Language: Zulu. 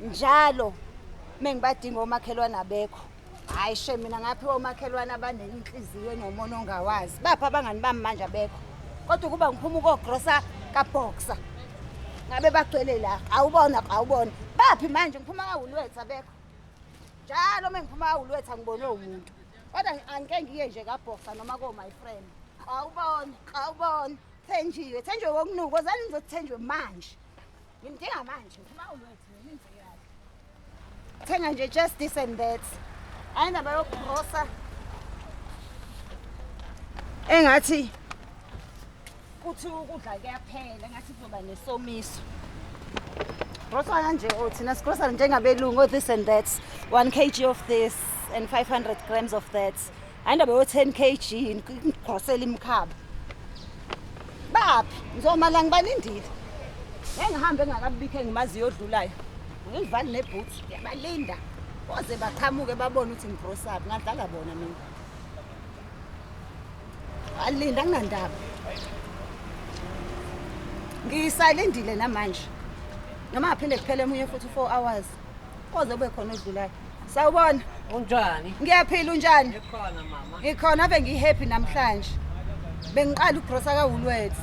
njalo mengibadinga omakhelwane abekho. Hayi she mina ngaphiwa omakhelwane abanenhliziyo nomono ongawazi. Bapha abangani bami manje abekho. Kodwa kuba ngiphuma ukogrosa kaBoxer. Ngabe bagcwele la. Awubona. Baphi manje ngiphuma kaWoolworths abekho. Njalo mengiphuma kaWoolworths angibone umuntu. Kodwa angike ngiye nje kaBoxer noma ko my friend. Awubona. Thenjiwe wokunuka. Ozani ngizothenjwe manje. Ngimdinga manje ngiphuma kaWoolworths ngiyenzekala. Thenga nje just this and that. Ayindaba yokugrosa. Engathi kuthi ukudla kuyaphela ngathi kuzoba nesomiso. Grosa kanje thina sigrosa njengabelungu this and that 1 kg of this and 500 grams of that. Ayindaba yo 10 kg ngigrosela imkhaba. Baphi ngizomala ngibalindile. Engihambe engakabikhe ngimazi yodlulayo. Ngivali neboots yabalinda. Oze baqhamuke babone ukuthi ngigrosaphi ngadlala bona mina. Alinda kunandaba. Ngisalindile namanje. Noma aphinde kuphele emunye futhi 4 hours. Oze ube khona odlulayo. Sawubona. Unjani? Ngiyaphila unjani? Ngikhona mama. Ngikhona ave ngihappy namhlanje. Bengiqala ugrosa kaWoolworths.